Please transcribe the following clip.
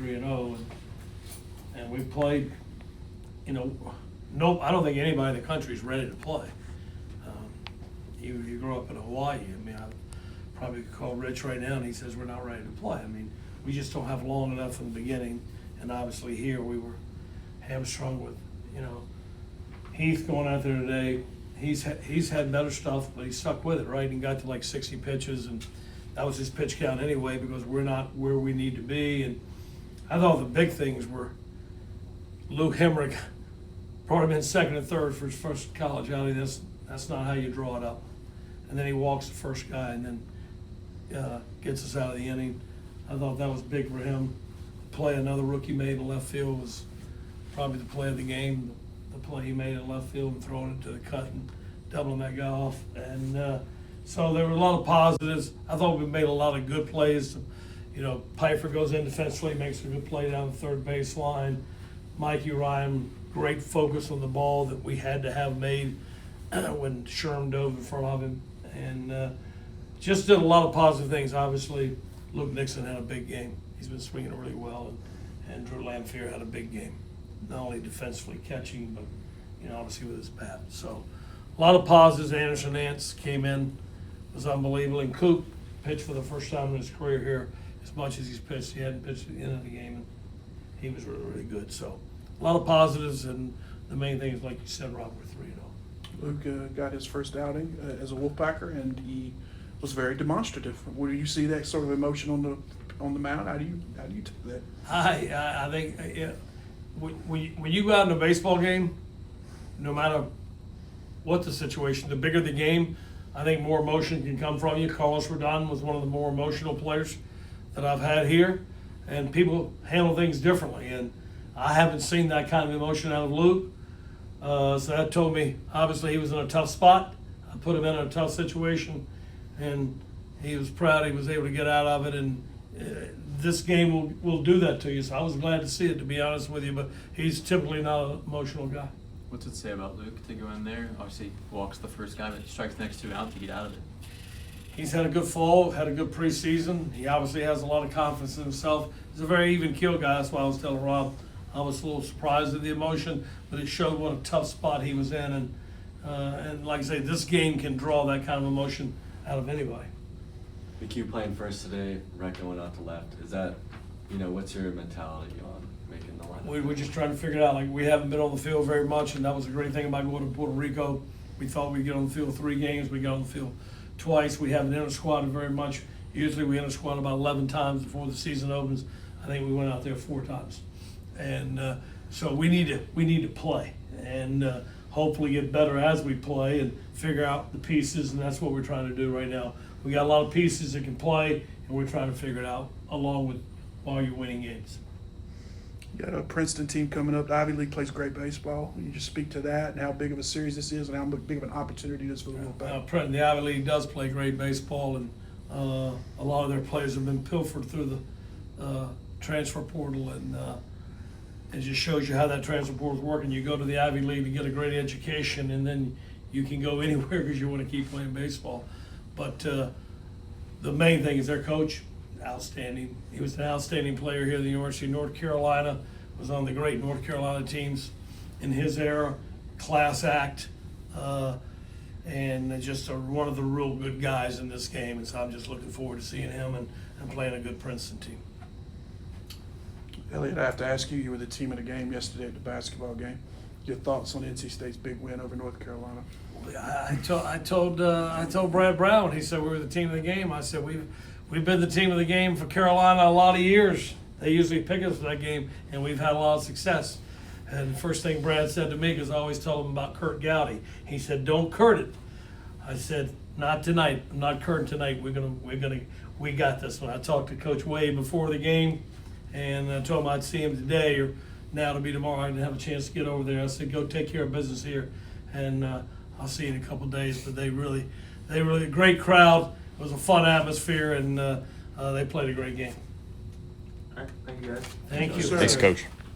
3-0, and we played. You know, I don't think anybody in the country is ready to play. You grew up in Hawaii. I mean, I probably could call Rich right now, and he says we're not ready to play. I mean, we just don't have long enough in the beginning, and obviously here we were hamstrung with, Heath going out there today. He's had better stuff, but he stuck with it, right, and got to like 60 pitches, and that was his pitch count anyway because we're not where we need to be. And I thought the big things were Luke Hemrick brought him in second and third for his first college outing. That's not how you draw it up. And then he walks the first guy and then gets us out of the inning. I thought that was big for him. The play another rookie made in left field was probably the play of the game. The play he made in left field and throwing it to the cut and doubling that guy off. And so there were a lot of positives. I thought we made a lot of good plays. Pfeiffer goes in defensively, makes a good play down the third baseline. Mikey Ryan, great focus on the ball that we had to have made when Sherm dove in front of him. And just did a lot of positive things. Obviously, Luke Nixon had a big game. He's been swinging really well. And Drew Lamphere had a big game. Not only defensively catching, but, obviously with his bat. So a lot of positives. Anderson Nance came in, was unbelievable. And Coop pitched for the first time in his career here as much as he's pitched. He hadn't pitched at the end of the game. And he was really, really good. So a lot of positives. And the main thing is, like you said, Rob, we're 3-0. Luke got his first outing as a Wolfpacker, and he was very demonstrative. Where do you see that sort of emotion on the mound? How do you take that? I think when you go out in a baseball game, no matter what the situation, the bigger the game, I think more emotion can come from you. Carlos Rodon was one of the more emotional players that I've had here, and people handle things differently. And I haven't seen that kind of emotion out of Luke. So that told me, obviously, he was in a tough spot. I put him in a tough situation, and he was proud he was able to get out of it. And this game will do that to you. So I was glad to see it, to be honest with you. But he's typically not an emotional guy. What's it say about Luke to go in there? Obviously, walks the first guy, but strikes next to out to get out of it. He's had a good fall, had a good preseason. He obviously has a lot of confidence in himself. He's a very even keel guy. That's why I was telling Rob I was a little surprised at the emotion, but it showed what a tough spot he was in. And like I say, this game can draw that kind of emotion out of anybody. McHugh playing first today, Rhett going out to left. Is that, what's your mentality on making the lineup? We're just trying to figure it out. Like, we haven't been on the field very much, and that was a great thing about going to Puerto Rico. We thought we'd get on the field 3 games. We got on the field twice. We haven't inter-squatted very much. Usually we inter-squat about 11 times before the season opens. I think we went out there 4 times. And so we need to play and hopefully get better as we play and figure out the pieces, and that's what we're trying to do right now. We got a lot of pieces that can play, and we're trying to figure it out along with while you're winning games. You got a Princeton team coming up. The Ivy League plays great baseball. Can you just speak to that and how big of a series this is and how big of an opportunity it is for the Wolfpack? The Ivy League does play great baseball, and a lot of their players have been pilfered through the transfer portal, and it just shows you how that transfer portal is working. You go to the Ivy League to get a great education, and then you can go anywhere because you want to keep playing baseball. But the main thing is their coach, outstanding. He was an outstanding player here at the University of North Carolina, was on the great North Carolina teams in his era, class act, and just one of the real good guys in this game. And so I'm just looking forward to seeing him and playing a good Princeton team. Elliott, I have to ask you, you were the team of the game yesterday at the basketball game. Your thoughts on NC State's big win over North Carolina? I told Brad Brown. He said we were the team of the game. I said we've been the team of the game for Carolina a lot of years. They usually pick us for that game, and we've had a lot of success. And the first thing Brad said to me, because I always told him about Kurt Gowdy, he said, "Don't Kurt it." I said, "Not tonight. I'm not Kurting tonight. We got this one." I talked to Coach Wade before the game, and I told him I'd see him today or now to be tomorrow. I didn't have a chance to get over there. I said, "Go take care of business here, and I'll see you in a couple of days." But they really a great crowd. It was a fun atmosphere, and they played a great game. All right, thank you guys. Thank you. Sir. Thanks, Coach.